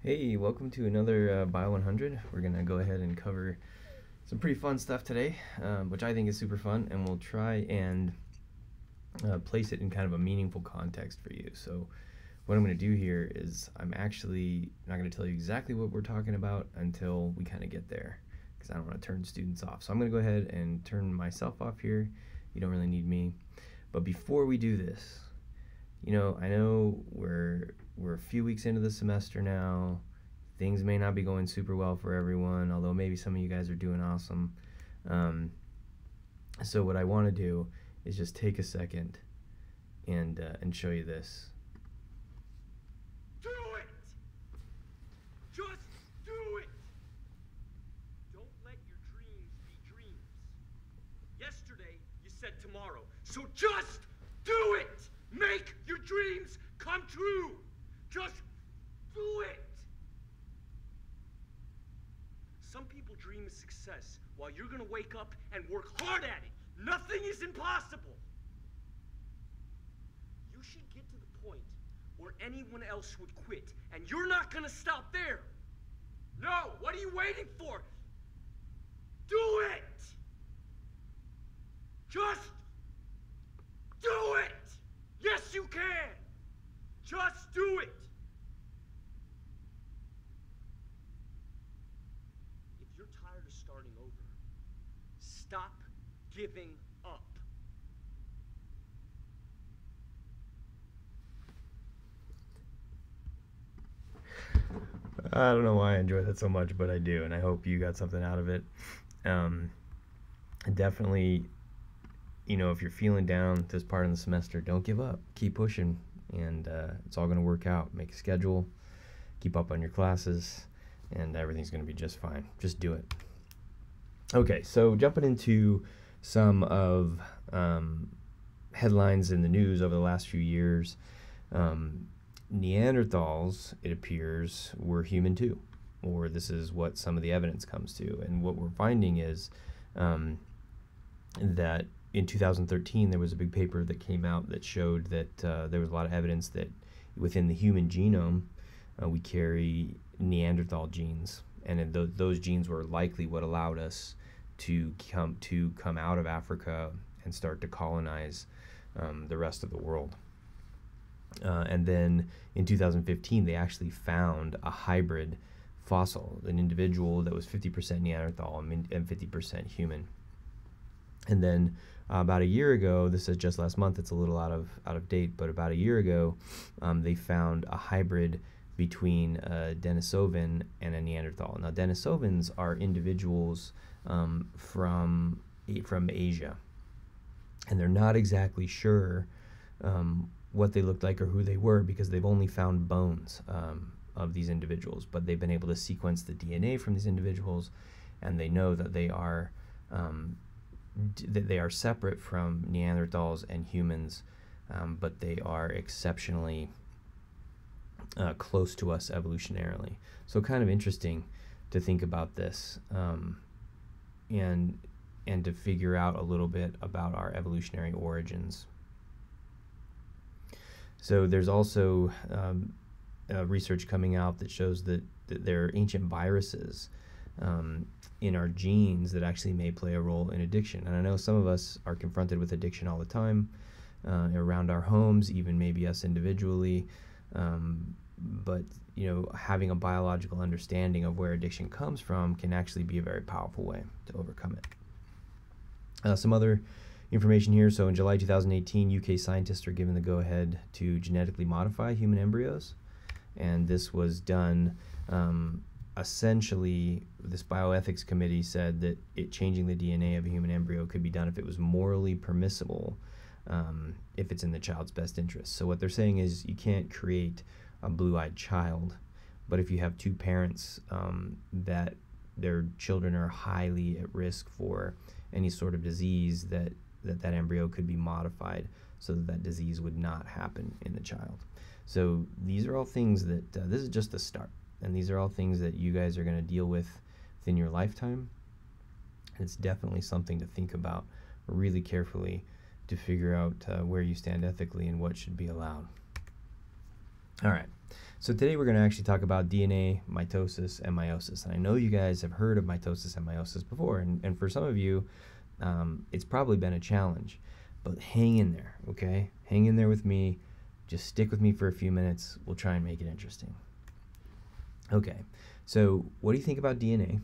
Hey, welcome to another Bio 100. We're going to go ahead and cover some pretty fun stuff today, which I think is super fun, and we'll try and place it in kind of a meaningful context for you. So what I'm going to do here is I'm actually not going to tell you exactly what we're talking about until we kind of get there, because I don't want to turn students off. So I'm going to go ahead and turn myself off here. You don't really need me. But before we do this, I know we're a few weeks into the semester now. Things may not be going super well for everyone, although maybe some of you guys are doing awesome. So what I want to do is just take a second and show you this. Do it! Just do it! Don't let your dreams be dreams. Yesterday, you said tomorrow, so just do it! Make your dreams come true! Just do it! Some people dream of success while you're gonna wake up and work hard at it. Nothing is impossible. You should get to the point where anyone else would quit, and you're not gonna stop there. No, what are you waiting for? Do it! Just do it! Yes, you can! Just do it! If you're tired of starting over, stop giving up. I don't know why I enjoy that so much, but I do, and I hope you got something out of it. Definitely, if you're feeling down this part of the semester, don't give up. Keep pushing, and it's all going to work out. Make a schedule, keep up on your classes, and everything's going to be just fine. Just do it. Okay, so jumping into some of headlines in the news over the last few years. Neanderthals, it appears, were human too, or this is what some of the evidence comes to. And what we're finding is that in 2013 there was a big paper that came out that showed that there was a lot of evidence that within the human genome we carry Neanderthal genes, and those genes were likely what allowed us to come out of Africa and start to colonize the rest of the world. And then in 2015, they actually found a hybrid fossil, an individual that was 50% Neanderthal and 50% human. And then about a year ago, this is just last month, it's a little out of date, but about a year ago, they found a hybrid between a Denisovan and a Neanderthal. Now, Denisovans are individuals from Asia, and they're not exactly sure what they looked like or who they were, because they've only found bones of these individuals, but they've been able to sequence the DNA from these individuals, and they know that they are separate from Neanderthals and humans, but they are exceptionally close to us evolutionarily. So kind of interesting to think about this, and to figure out a little bit about our evolutionary origins. So there's also research coming out that shows that there are ancient viruses in our genes that actually may play a role in addiction. And I know some of us are confronted with addiction all the time around our homes, even maybe us individually. But having a biological understanding of where addiction comes from can actually be a very powerful way to overcome it. Some other information here. So in July 2018, UK scientists are given the go-ahead to genetically modify human embryos, and this was done essentially. This bioethics committee said that changing the DNA of a human embryo could be done if it was morally permissible, if it's in the child's best interest. So what they're saying is you can't create a blue-eyed child, but if you have two parents that their children are highly at risk for any sort of disease, that embryo could be modified so that disease would not happen in the child. So these are all things that this is just the start, and these are all things that you guys are going to deal with within your lifetime. And it's definitely something to think about really carefully to figure out where you stand ethically and what should be allowed. All right, So today we're going to actually talk about DNA, mitosis, and meiosis. And I know you guys have heard of mitosis and meiosis before, and for some of you, it's probably been a challenge. But hang in there, okay? Hang in there with me. Just stick with me for a few minutes. We'll try and make it interesting. Okay, so what do you think about DNA?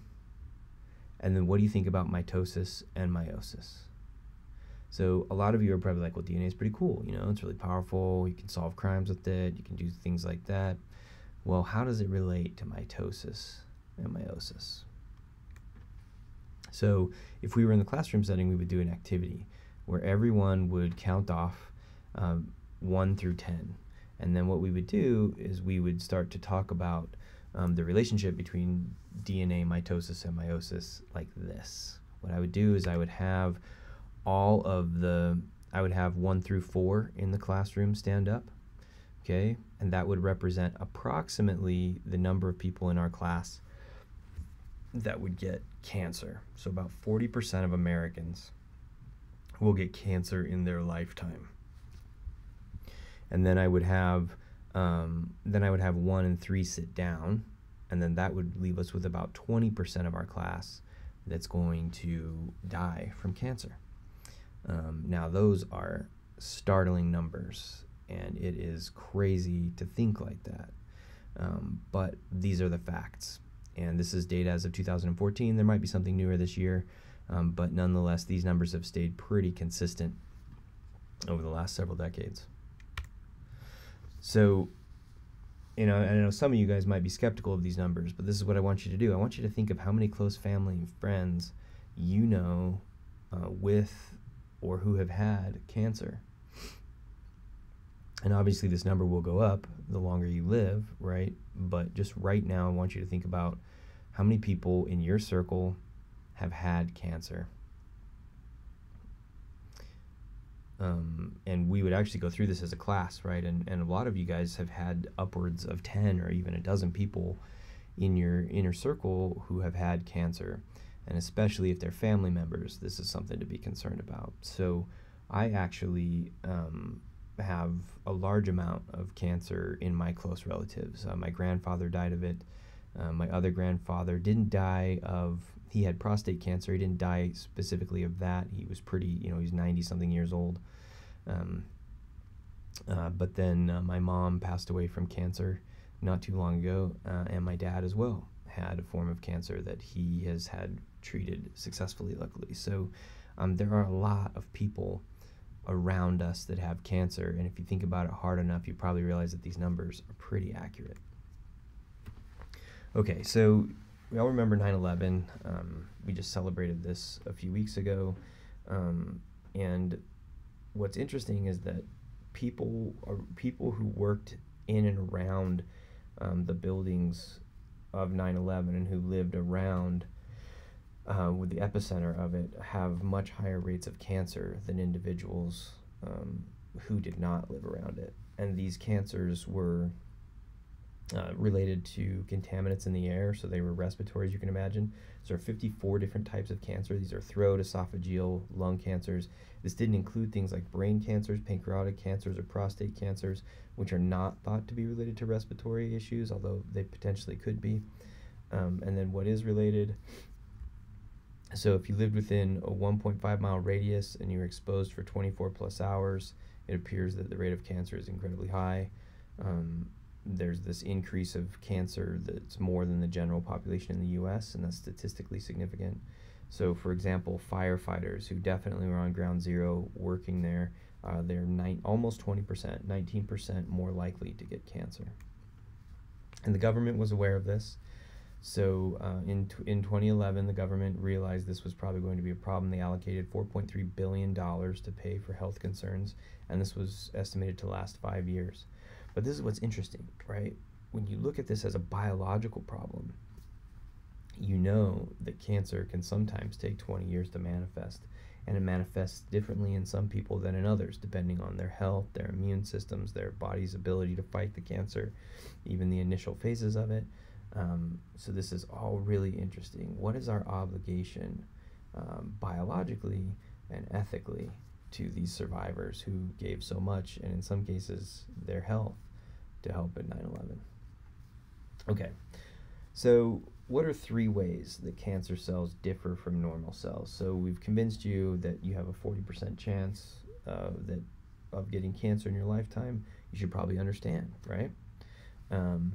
And then what do you think about mitosis and meiosis? So a lot of you are probably like, well, DNA is pretty cool, you know, it's really powerful, you can solve crimes with it, you can do things like that. Well, how does it relate to mitosis and meiosis? So if we were in the classroom setting, we would do an activity where everyone would count off 1 through 10. And then what we would do is we would start to talk about the relationship between DNA, mitosis, and meiosis like this. What I would do is I would have I would have 1 through 4 in the classroom stand up, okay? And that would represent approximately the number of people in our class that would get cancer. So about 40% of Americans will get cancer in their lifetime. And then I would have 1 and 3 sit down, and then that would leave us with about 20% of our class that's going to die from cancer. Now those are startling numbers, and it is crazy to think like that. But these are the facts, and this is data as of 2014. There might be something newer this year, but nonetheless, these numbers have stayed pretty consistent over the last several decades. So, you know, I know some of you guys might be skeptical of these numbers, but this is what I want you to do. I want you to think of how many close family and friends you know with or who have had cancer. And obviously this number will go up the longer you live, right? But just right now, I want you to think about how many people in your circle have had cancer. And we would actually go through this as a class, right? And a lot of you guys have had upwards of 10 or even a dozen people in your inner circle who have had cancer. And especially if they're family members, this is something to be concerned about. So I actually have a large amount of cancer in my close relatives. My grandfather died of it. My other grandfather didn't die of, he had prostate cancer. He didn't die specifically of that. He was pretty, you know, he's 90-something years old. But then my mom passed away from cancer not too long ago, and my dad as well had a form of cancer that he has had treated successfully, luckily. So there are a lot of people around us that have cancer, and if you think about it hard enough, you probably realize that these numbers are pretty accurate. Okay, so we all remember 9/11. We just celebrated this a few weeks ago, and what's interesting is that people who worked in and around the buildings of 9/11 and who lived around with the epicenter of it have much higher rates of cancer than individuals who did not live around it. And these cancers were related to contaminants in the air, so they were respiratory, as you can imagine. So there are 54 different types of cancer. These are throat, esophageal, lung cancers. This didn't include things like brain cancers, pancreatic cancers, or prostate cancers, which are not thought to be related to respiratory issues, although they potentially could be. And then what is related? So if you lived within a 1.5-mile radius and you were exposed for 24 plus hours, it appears that the rate of cancer is incredibly high. There's this increase of cancer that's more than the general population in the U.S., and that's statistically significant. So, for example, firefighters who definitely were on ground zero working there, they're almost 20%, 19% more likely to get cancer. And the government was aware of this. So in 2011, the government realized this was probably going to be a problem. They allocated $4.3 billion to pay for health concerns, and this was estimated to last 5 years. But this is what's interesting, right? When you look at this as a biological problem, you know that cancer can sometimes take 20 years to manifest, and it manifests differently in some people than in others, depending on their health, their immune systems, their body's ability to fight the cancer, even the initial phases of it. So this is all really interesting. What is our obligation biologically and ethically to these survivors who gave so much, and in some cases their health, to help at 9/11? Okay, so what are 3 ways that cancer cells differ from normal cells? So we've convinced you that you have a 40% chance of getting cancer in your lifetime. You should probably understand, right? Um,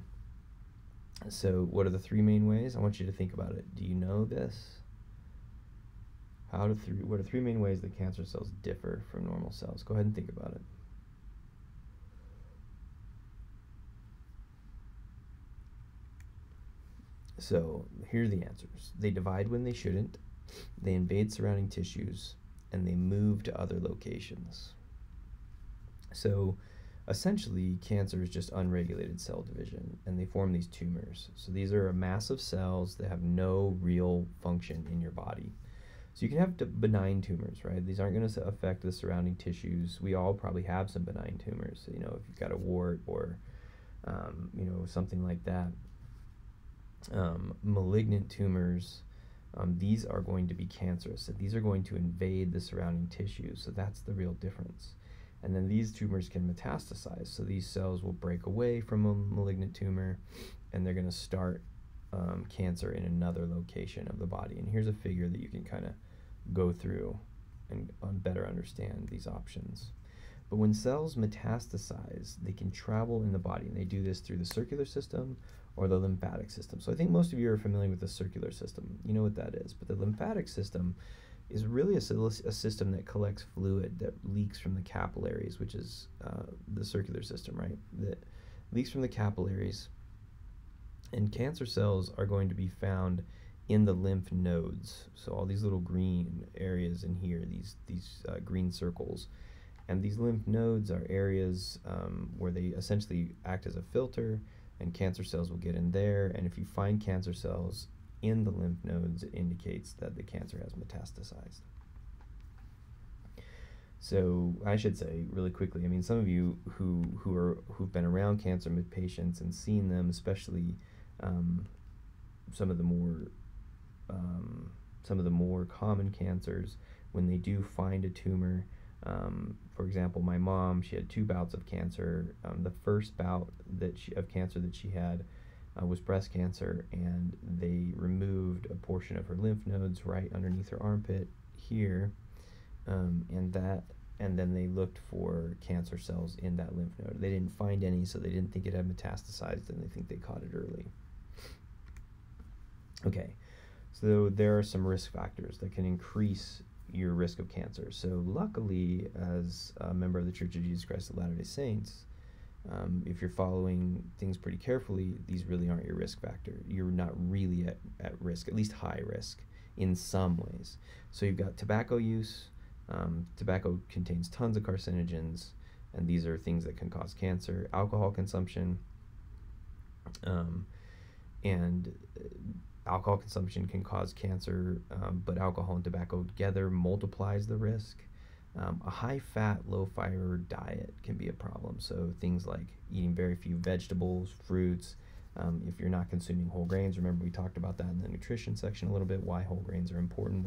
so what are the 3 main ways? I want you to think about it. Do you know this? What are 3 main ways that cancer cells differ from normal cells? Go ahead and think about it. So here are the answers. They divide when they shouldn't, they invade surrounding tissues, and they move to other locations. So essentially, cancer is just unregulated cell division, and they form these tumors. So these are a mass of cells that have no real function in your body. So you can have benign tumors, right? These aren't going to affect the surrounding tissues. We all probably have some benign tumors. So, if you've got a wart or, something like that. Malignant tumors, these are going to be cancerous. So these are going to invade the surrounding tissues. So that's the real difference. And then these tumors can metastasize. So these cells will break away from a malignant tumor, and they're going to start cancer in another location of the body. And here's a figure that you can kind of go through and better understand these options. But when cells metastasize, they can travel in the body, and they do this through the circular system or the lymphatic system. So I think most of you are familiar with the circular system. You know what that is. But the lymphatic system is really a system that collects fluid that leaks from the capillaries, which is the circular system, right? That leaks from the capillaries. And cancer cells are going to be found in the lymph nodes. So all these little green areas in here, these green circles. And these lymph nodes are areas where they essentially act as a filter, and cancer cells will get in there. And if you find cancer cells in the lymph nodes, it indicates that the cancer has metastasized. So I should say really quickly, some of you who've been around cancer patients and seen them, especially some of the more common cancers, when they do find a tumor. For example, my mom, she had 2 bouts of cancer. The first bout of cancer that she had was breast cancer, and they removed a portion of her lymph nodes right underneath her armpit here, and then they looked for cancer cells in that lymph node. They didn't find any, so they didn't think it had metastasized, and they think they caught it early. Okay, so there are some risk factors that can increase your risk of cancer. So luckily, as a member of the Church of Jesus Christ of Latter-day Saints, if you're following things pretty carefully, these really aren't your risk factor. You're not really at risk, at least high risk in some ways. So you've got tobacco use. Tobacco contains tons of carcinogens, and these are things that can cause cancer. Alcohol consumption, alcohol consumption can cause cancer, but alcohol and tobacco together multiplies the risk. A high-fat, low-fiber diet can be a problem. So things like eating very few vegetables, fruits. If you're not consuming whole grains, remember we talked about that in the nutrition section a little bit, why whole grains are important,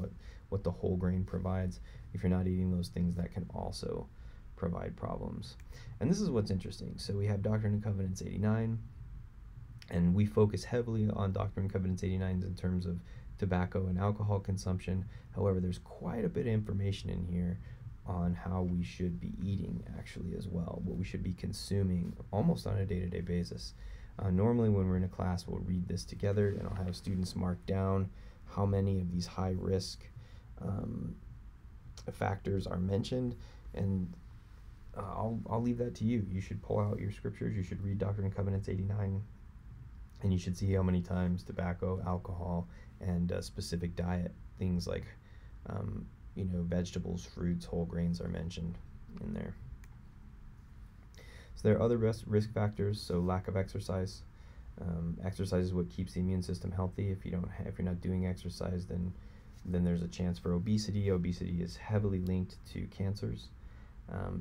what the whole grain provides. If you're not eating those things, that can also provide problems. And this is what's interesting. So we have Doctrine and Covenants 89, and we focus heavily on Doctrine and Covenants 89 in terms of tobacco and alcohol consumption. However, there's quite a bit of information in here on how we should be eating actually as well, what we should be consuming almost on a day-to-day basis. Normally when we're in a class, we'll read this together, and I'll have students mark down how many of these high-risk factors are mentioned, and I'll leave that to you. You should pull out your scriptures, you should read Doctrine and Covenants 89, and you should see how many times tobacco, alcohol, and specific diet, things like vegetables, fruits, whole grains are mentioned in there. So there are other risk factors. So lack of exercise. Exercise is what keeps the immune system healthy. If you're not doing exercise, then there's a chance for obesity. Obesity is heavily linked to cancers.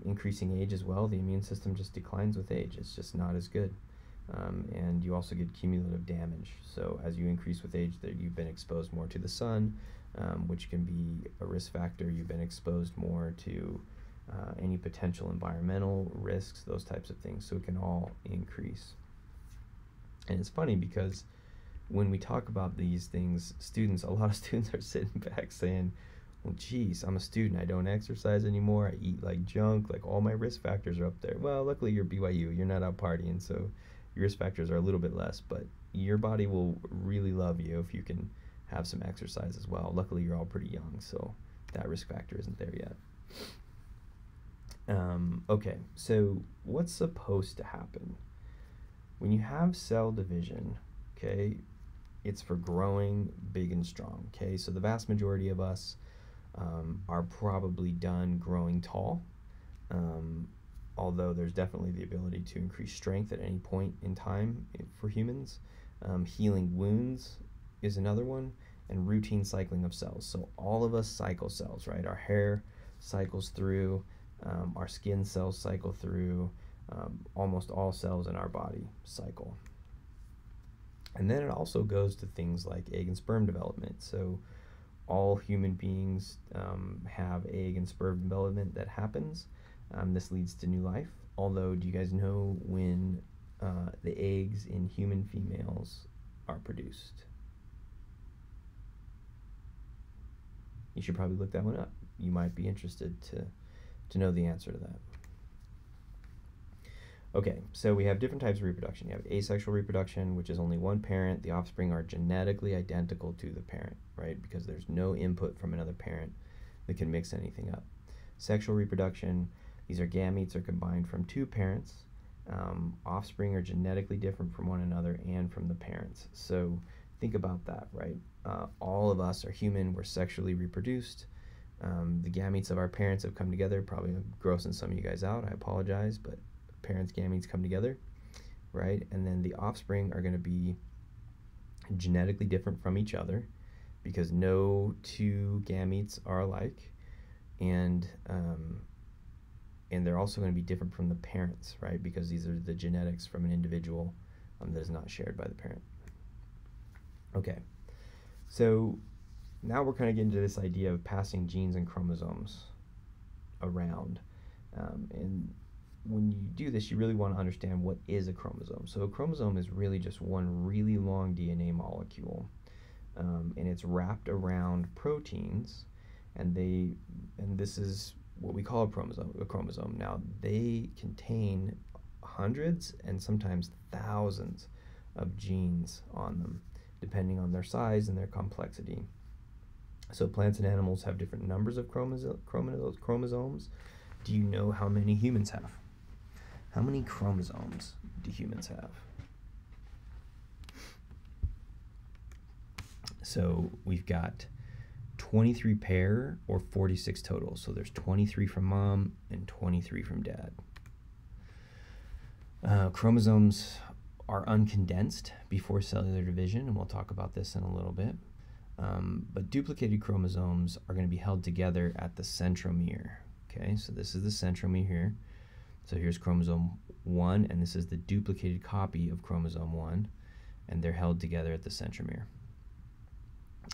Increasing age as well. The immune system just declines with age. It's just not as good. And you also get cumulative damage. So as you increase with age, you've been exposed more to the sun, which can be a risk factor. You've been exposed more to any potential environmental risks, those types of things. So it can all increase. And it's funny because when we talk about these things, a lot of students are sitting back saying, well, geez, I'm a student. I don't exercise anymore. I eat like junk. Like, all my risk factors are up there. Well, luckily you're BYU. You're not out partying, so your risk factors are a little bit less. But your body will really love you if you can have some exercise as well. Luckily, you're all pretty young, so that risk factor isn't there yet. Okay, so what's supposed to happen? When you have cell division, okay, it's for growing big and strong, okay? So the vast majority of us are probably done growing tall, although there's definitely the ability to increase strength at any point in time for humans. Healing wounds is another one, and routine cycling of cells. So all of us cycle cells, right? Our hair cycles through, our skin cells cycle through, almost all cells in our body cycle. And then it also goes to things like egg and sperm development. So all human beings have egg and sperm development that happens. This leads to new life. Although, do you guys know when the eggs in human females are produced? You should probably look that one up. You might be interested to know the answer to that. Okay, so we have different types of reproduction. You have asexual reproduction, which is only one parent. The offspring are genetically identical to the parent, right? Because there's no input from another parent that can mix anything up. Sexual reproduction, these are gametes are combined from two parents. Offspring are genetically different from one another and from the parents. So think about that, right? All of us are human. We're sexually reproduced. The gametes of our parents have come together. Probably grossing some of you guys out. I apologize, but parents' gametes come together, right? And then the offspring are going to be genetically different from each other because no two gametes are alike, and they're also going to be different from the parents, right? Because these are the genetics from an individual that is not shared by the parent. Okay, so now we're kind of getting to this idea of passing genes and chromosomes around, and when you do this, you really want to understand what is a chromosome. So a chromosome is really just one really long DNA molecule, and it's wrapped around proteins, and this is what we call a chromosome. Now, they contain hundreds and sometimes thousands of genes on them, depending on their size and their complexity. So plants and animals have different numbers of chromosomes. Do you know how many humans have? How many chromosomes do humans have? So we've got 23 pair or 46 total. So there's 23 from mom and 23 from dad. Chromosomes are uncondensed before cellular division, and we'll talk about this in a little bit. But duplicated chromosomes are going to be held together at the centromere. Okay, so this is the centromere here. So here's chromosome 1, and this is the duplicated copy of chromosome 1, and they're held together at the centromere.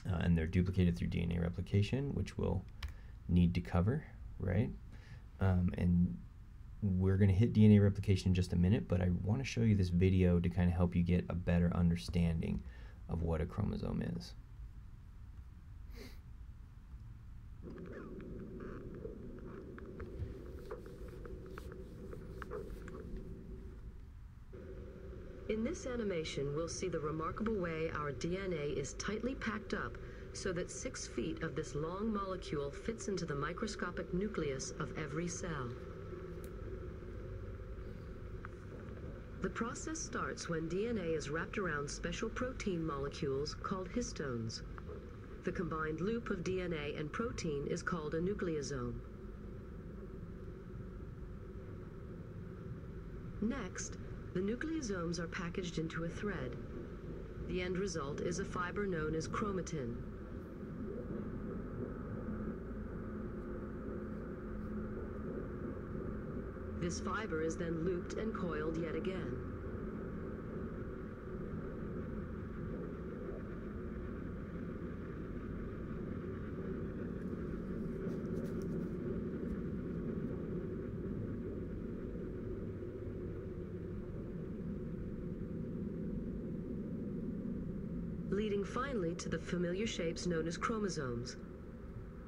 And they're duplicated through DNA replication, which we'll need to cover, right? And we're going to hit DNA replication in just a minute, but I want to show you this video to kind of help you get a better understanding of what a chromosome is. In this animation, we'll see the remarkable way our DNA is tightly packed up so that 6 feet of this long molecule fits into the microscopic nucleus of every cell. The process starts when DNA is wrapped around special protein molecules called histones. The combined loop of DNA and protein is called a nucleosome. Next, the nucleosomes are packaged into a thread. The end result is a fiber known as chromatin. This fiber is then looped and coiled yet again. leading finally to the familiar shapes known as chromosomes,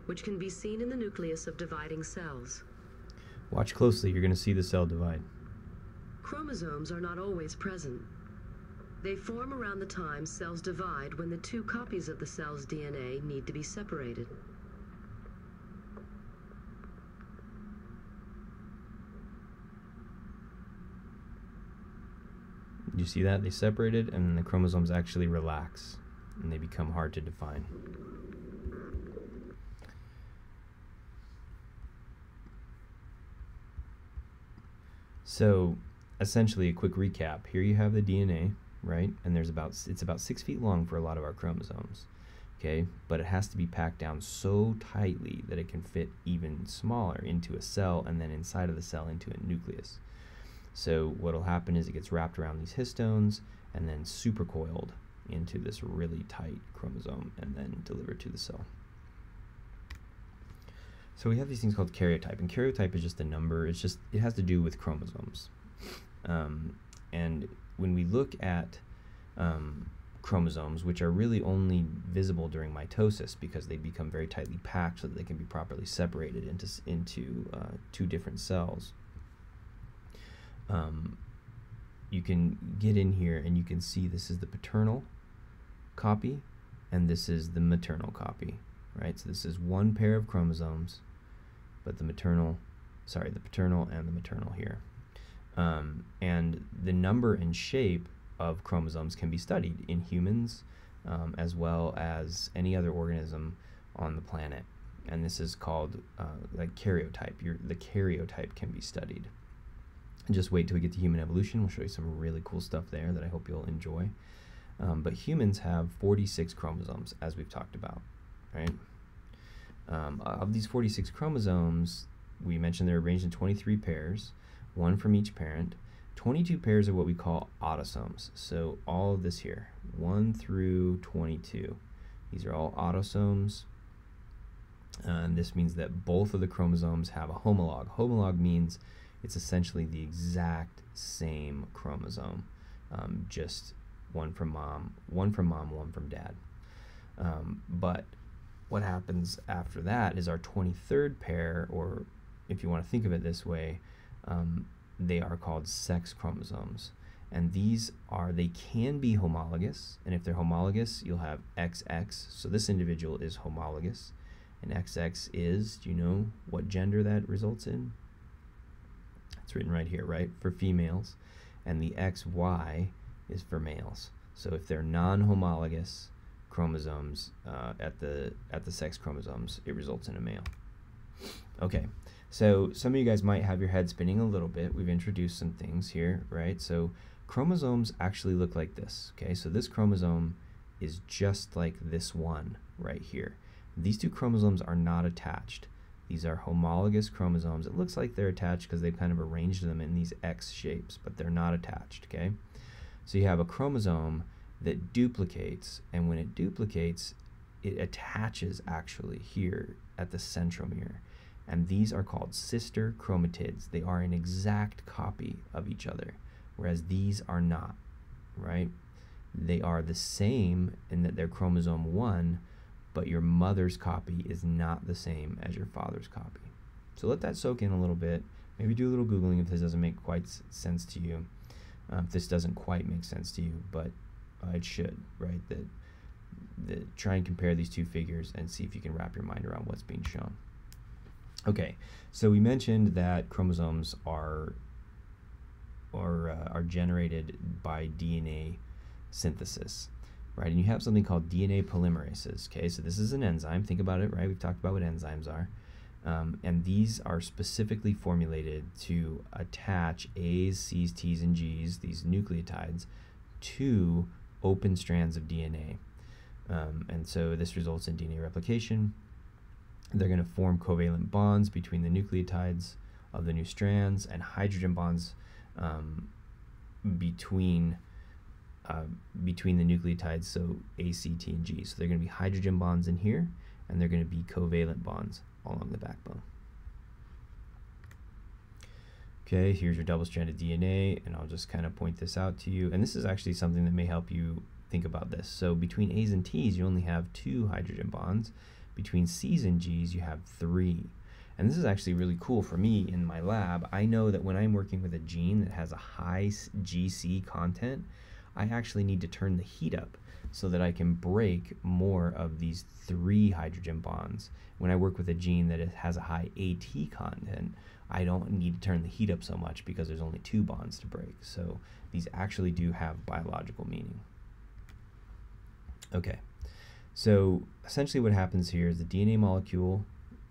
which can be seen in the nucleus of dividing cells. Watch closely, you're going to see the cell divide. Chromosomes are not always present. They form around the time cells divide when the two copies of the cell's DNA need to be separated. You see that? They separated, and then the chromosomes actually relax, and they become hard to define. So, essentially, a quick recap. Here you have the DNA, right? And it's about 6 feet long for a lot of our chromosomes, okay? But it has to be packed down so tightly that it can fit even smaller into a cell, and then inside of the cell into a nucleus. So what will happen is it gets wrapped around these histones and then supercoiled into this really tight chromosome and then delivered to the cell. So we have these things called karyotype, and karyotype is just a number. It has to do with chromosomes. And when we look at chromosomes, which are really only visible during mitosis because they become very tightly packed so that they can be properly separated into two different cells, you can get in here and you can see this is the paternal copy and this is the maternal copy, right? So this is one pair of chromosomes, but the paternal and the maternal here. And the number and shape of chromosomes can be studied in humans as well as any other organism on the planet. And this is called like karyotype. The karyotype can be studied. Just wait till we get to human evolution. We'll show you some really cool stuff there that I hope you'll enjoy. But humans have 46 chromosomes, as we've talked about, right? Of these 46 chromosomes, we mentioned they're arranged in 23 pairs, one from each parent. 22 pairs are what we call autosomes. So all of this here, 1 through 22, these are all autosomes. And this means that both of the chromosomes have a homolog. Homolog means it's essentially the exact same chromosome, just one from mom, one from dad. But what happens after that is our 23rd pair, or if you want to think of it this way, they are called sex chromosomes. And they can be homologous, and if they're homologous, you'll have XX. So this individual is homologous, and XX is, do you know what gender that results in? It's written right here, right, for females, and the XY is for males. So if they're non-homologous chromosomes at the sex chromosomes, it results in a male. Okay, so some of you guys might have your head spinning a little bit. We've introduced some things here, right? So chromosomes actually look like this, okay? So this chromosome is just like this one right here. These two chromosomes are not attached. These are homologous chromosomes. It looks like they're attached because they've kind of arranged them in these X shapes, but they're not attached, okay? So you have a chromosome that duplicates, and when it duplicates, it attaches actually here at the centromere. And these are called sister chromatids. They are an exact copy of each other, whereas these are not, right? They are the same in that they're chromosome 1, but your mother's copy is not the same as your father's copy. So let that soak in a little bit. Maybe do a little Googling if this doesn't make quite sense to you. If this doesn't quite make sense to you, but it should, right? Try and compare these two figures and see if you can wrap your mind around what's being shown. Okay, so we mentioned that chromosomes are generated by DNA synthesis. Right, and you have something called DNA polymerases. Okay, so this is an enzyme. Think about it, right? We've talked about what enzymes are. And these are specifically formulated to attach A's, C's, T's, and G's, these nucleotides, to open strands of DNA. And so this results in DNA replication. They're going to form covalent bonds between the nucleotides of the new strands and hydrogen bonds between the nucleotides, so A, C, T, and G. So they're going to be hydrogen bonds in here, and they're going to be covalent bonds along the backbone. Okay, here's your double-stranded DNA, and I'll just kind of point this out to you. And this is actually something that may help you think about this. So between A's and T's, you only have 2 hydrogen bonds. Between C's and G's, you have 3. And this is actually really cool for me in my lab. I know that when I'm working with a gene that has a high GC content, I actually need to turn the heat up so that I can break more of these 3 hydrogen bonds. When I work with a gene that has a high AT content, I don't need to turn the heat up so much because there's only 2 bonds to break. So these actually do have biological meaning. Okay, so essentially what happens here is the DNA molecule,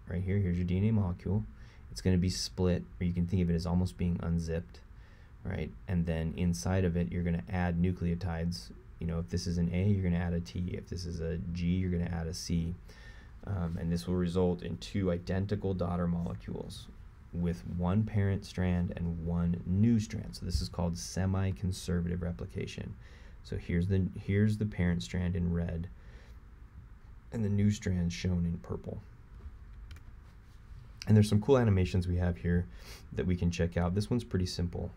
right here, here's your DNA molecule. It's going to be split, or you can think of it as almost being unzipped, right? And then inside of it, you're going to add nucleotides. You know, if this is an A, you're going to add a T. If this is a G, you're going to add a C. And this will result in 2 identical daughter molecules with 1 parent strand and 1 new strand. So this is called semi-conservative replication. So here's the parent strand in red, and the new strand shown in purple. And there's some cool animations we have here that we can check out. This one's pretty simple.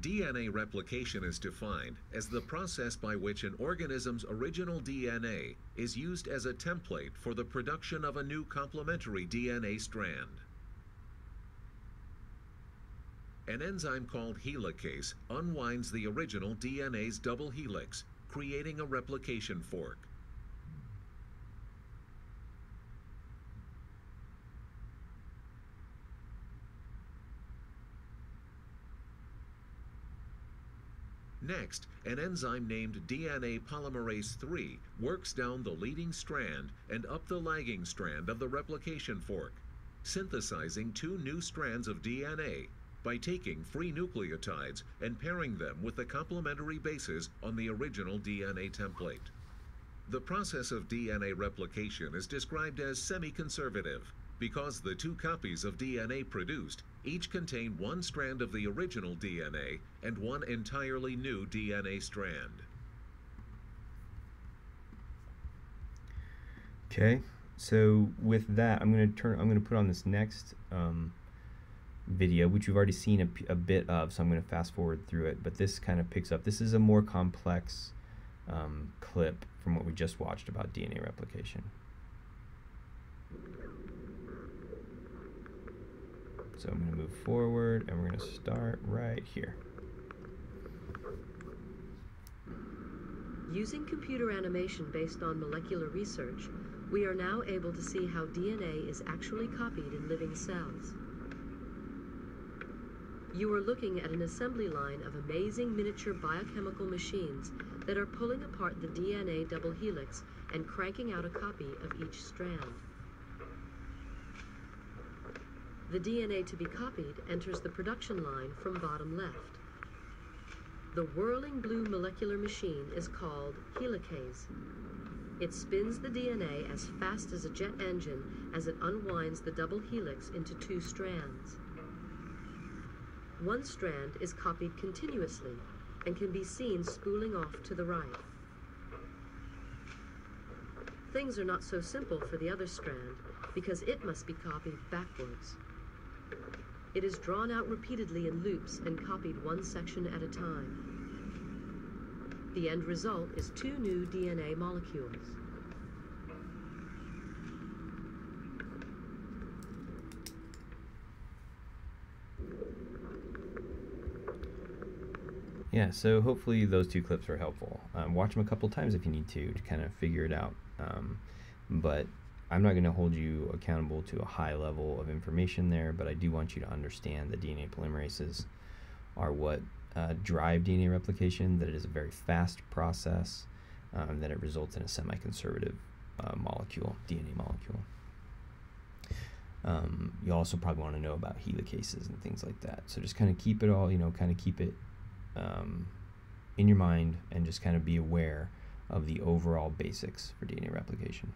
DNA replication is defined as the process by which an organism's original DNA is used as a template for the production of a new complementary DNA strand. An enzyme called helicase unwinds the original DNA's double helix, creating a replication fork. Next, an enzyme named DNA polymerase III works down the leading strand and up the lagging strand of the replication fork, synthesizing 2 new strands of DNA by taking free nucleotides and pairing them with the complementary bases on the original DNA template. The process of DNA replication is described as semi-conservative because the 2 copies of DNA produced each contain 1 strand of the original DNA and 1 entirely new DNA strand. Okay, so with that, I'm going to put on this next video, which we've already seen a bit of, so I'm going to fast forward through it, but this kind of picks up. This is a more complex clip from what we just watched about DNA replication. So I'm going to move forward, and we're going to start right here. Using computer animation based on molecular research, we are now able to see how DNA is actually copied in living cells. You are looking at an assembly line of amazing miniature biochemical machines that are pulling apart the DNA double helix and cranking out a copy of each strand. The DNA to be copied enters the production line from bottom left. The whirling blue molecular machine is called helicase. It spins the DNA as fast as a jet engine as it unwinds the double helix into 2 strands. 1 strand is copied continuously and can be seen spooling off to the right. Things are not so simple for the other strand because it must be copied backwards. It is drawn out repeatedly in loops and copied 1 section at a time. The end result is 2 new DNA molecules. Yeah, so hopefully those 2 clips are helpful. Watch them a couple times if you need to kind of figure it out. But I'm not going to hold you accountable to a high level of information there, but I do want you to understand that DNA polymerases are what drive DNA replication, that it is a very fast process, and that it results in a semi-conservative molecule, DNA molecule. You also probably want to know about helicases and things like that. So just kind of keep it all, kind of keep it in your mind and just kind of be aware of the overall basics for DNA replication.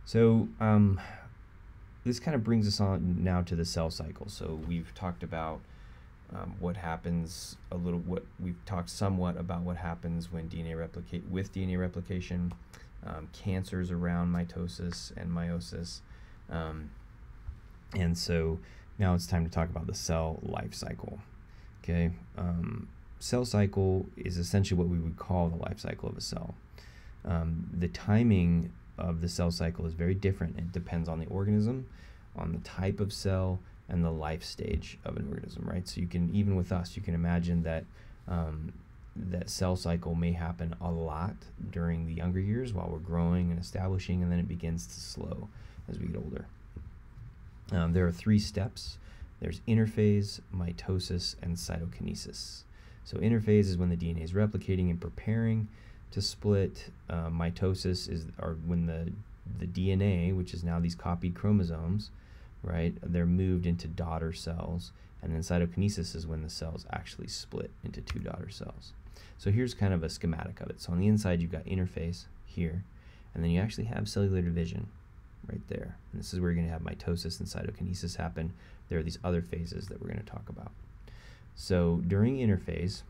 So this kind of brings us on now to the cell cycle. So we've talked about what happens we've talked somewhat about what happens when DNA replication, cancers around mitosis and meiosis, and so now it's time to talk about the cell life cycle. Okay, cell cycle is essentially what we would call the life cycle of a cell. The timing of the cell cycle is very different. It depends on the organism, on the type of cell, and the life stage of an organism, right? So you can, even with us, you can imagine that that cell cycle may happen a lot during the younger years while we're growing and establishing, and then it begins to slow as we get older. There are 3 steps. There's interphase, mitosis, and cytokinesis. So interphase is when the DNA is replicating and preparing to split. Mitosis is when the DNA, which is now these copied chromosomes, right, they're moved into daughter cells. And then cytokinesis is when the cells actually split into 2 daughter cells. So here's kind of a schematic of it. So on the inside you've got interphase here, and then you actually have cellular division right there. And this is where you're going to have mitosis and cytokinesis happen. There are these other phases that we're going to talk about. So during interphase,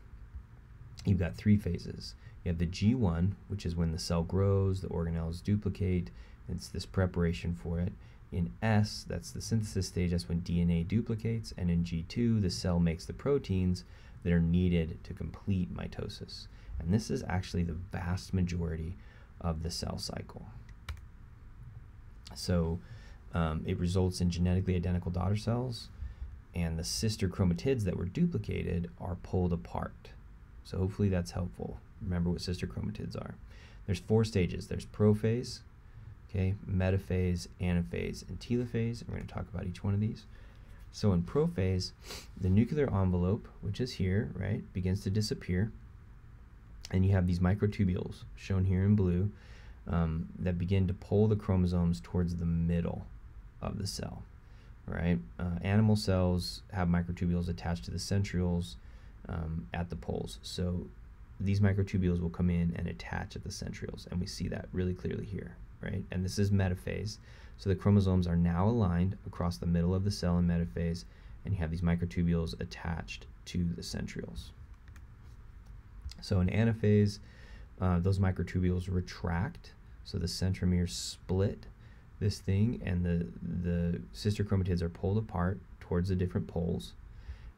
you've got 3 phases. You have the G1, which is when the cell grows, the organelles duplicate, it's this preparation for it. In S, that's the synthesis stage, that's when DNA duplicates, and in G2, the cell makes the proteins that are needed to complete mitosis. And this is actually the vast majority of the cell cycle. So it results in genetically identical daughter cells, and the sister chromatids that were duplicated are pulled apart. So hopefully that's helpful. Remember what sister chromatids are. There's 4 stages. There's prophase, okay, metaphase, anaphase, and telophase, and we're going to talk about each one of these. So in prophase, the nuclear envelope, which is here, right, begins to disappear, and you have these microtubules, shown here in blue, that begin to pull the chromosomes towards the middle of the cell, right? Animal cells have microtubules attached to the centrioles at the poles. So these microtubules will come in and attach at the centrioles, and we see that really clearly here, right? And this is metaphase. So the chromosomes are now aligned across the middle of the cell in metaphase, and you have these microtubules attached to the centrioles. So in anaphase, those microtubules retract, so the centromeres split this thing, and the sister chromatids are pulled apart towards the different poles.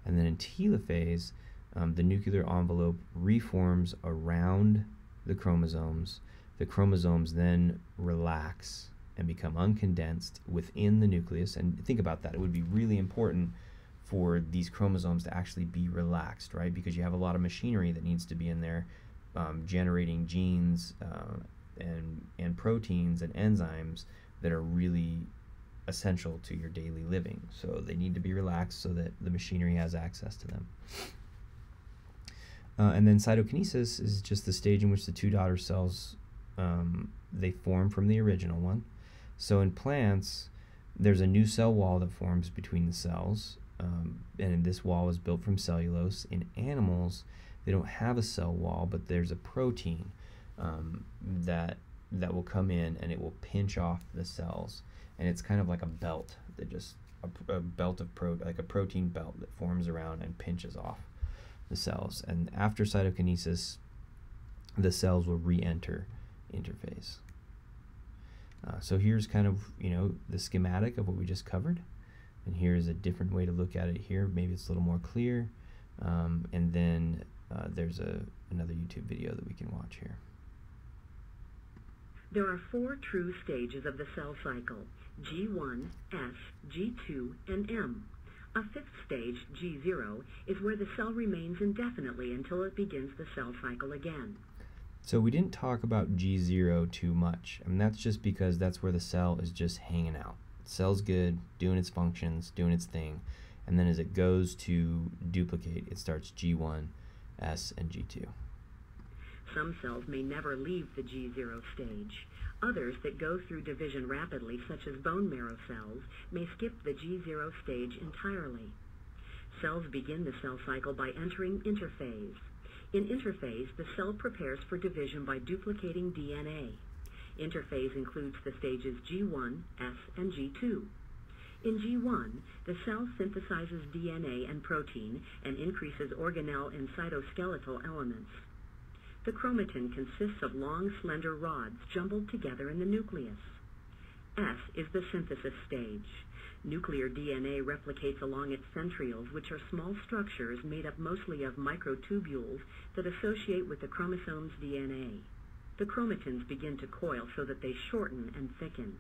And then in telophase, the nuclear envelope reforms around the chromosomes. The chromosomes then relax and become uncondensed within the nucleus. And think about that. It would be really important for these chromosomes to actually be relaxed, right? Because you have a lot of machinery that needs to be in there, generating genes and proteins and enzymes that are really essential to your daily living. So they need to be relaxed so that the machinery has access to them. And then cytokinesis is just the stage in which the 2 daughter cells, they form from the original one. So in plants, there's a new cell wall that forms between the cells, and this wall is built from cellulose. In animals, they don't have a cell wall, but there's a protein that will come in, and it will pinch off the cells, and it's kind of like a belt that just a belt of like a protein belt that forms around and pinches off the cells. And after cytokinesis, the cells will re-enter interphase. So here's kind of, the schematic of what we just covered, and here's a different way to look at it here. Maybe it's a little more clear, and then there's another YouTube video that we can watch here. There are 4 true stages of the cell cycle: G1, S, G2, and M. A 5th stage, G0, is where the cell remains indefinitely until it begins the cell cycle again. So we didn't talk about G0 too much, and that's just because that's where the cell is just hanging out. The cell's good, doing its functions, doing its thing, and then as it goes to duplicate, it starts G1, S, and G2. Some cells may never leave the G0 stage. Others that go through division rapidly, such as bone marrow cells, may skip the G0 stage entirely. Cells begin the cell cycle by entering interphase. In interphase, the cell prepares for division by duplicating DNA. Interphase includes the stages G1, S, and G2. In G1, the cell synthesizes DNA and protein and increases organelle and cytoskeletal elements. The chromatin consists of long, slender rods jumbled together in the nucleus. S is the synthesis stage. Nuclear DNA replicates along its centrioles, which are small structures made up mostly of microtubules that associate with the chromosome's DNA. The chromatins begin to coil so that they shorten and thicken.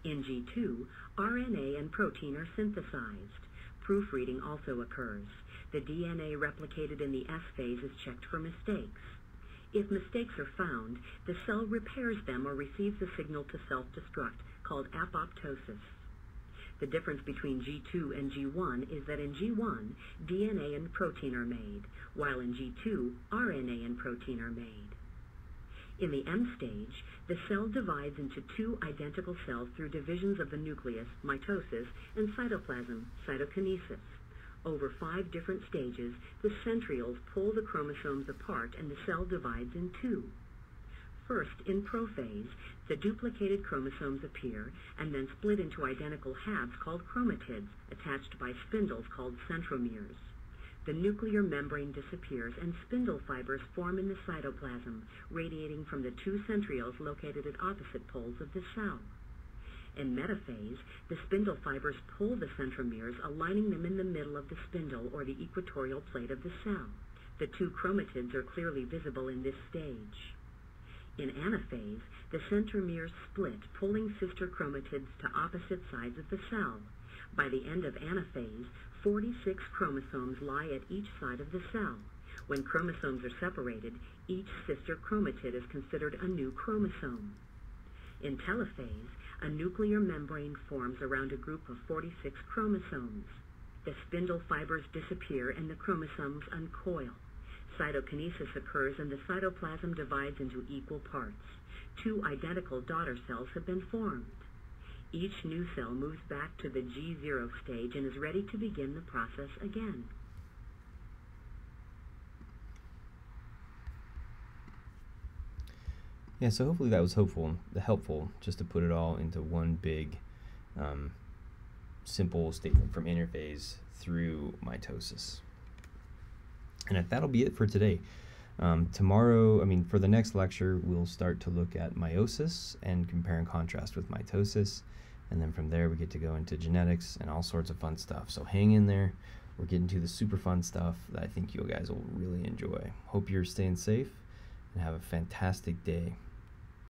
In G2, RNA and protein are synthesized. Proofreading also occurs. The DNA replicated in the S phase is checked for mistakes. If mistakes are found, the cell repairs them or receives a signal to self-destruct, called apoptosis. The difference between G2 and G1 is that in G1, DNA and protein are made, while in G2, RNA and protein are made. In the M stage, the cell divides into two identical cells through divisions of the nucleus, mitosis, and cytoplasm, cytokinesis. Over 5 different stages, the centrioles pull the chromosomes apart and the cell divides in two. First, in prophase, the duplicated chromosomes appear and then split into identical halves called chromatids, attached by spindles called centromeres. The nuclear membrane disappears and spindle fibers form in the cytoplasm, radiating from the two centrioles located at opposite poles of the cell. In metaphase, the spindle fibers pull the centromeres, aligning them in the middle of the spindle or the equatorial plate of the cell. The two chromatids are clearly visible in this stage. In anaphase, the centromeres split, pulling sister chromatids to opposite sides of the cell. By the end of anaphase, 46 chromosomes lie at each side of the cell. When chromosomes are separated, each sister chromatid is considered a new chromosome. In telophase, a nuclear membrane forms around a group of 46 chromosomes. The spindle fibers disappear and the chromosomes uncoil. Cytokinesis occurs and the cytoplasm divides into equal parts. 2 identical daughter cells have been formed. Each new cell moves back to the G0 stage and is ready to begin the process again. Yeah, so hopefully that was helpful, just to put it all into one big, simple statement from interphase through mitosis. And that'll be it for today. Tomorrow, for the next lecture, we'll start to look at meiosis and compare and contrast with mitosis. And then from there, we get to go into genetics and all sorts of fun stuff. So hang in there. We're getting to the super fun stuff that I think you guys will really enjoy. Hope you're staying safe and have a fantastic day.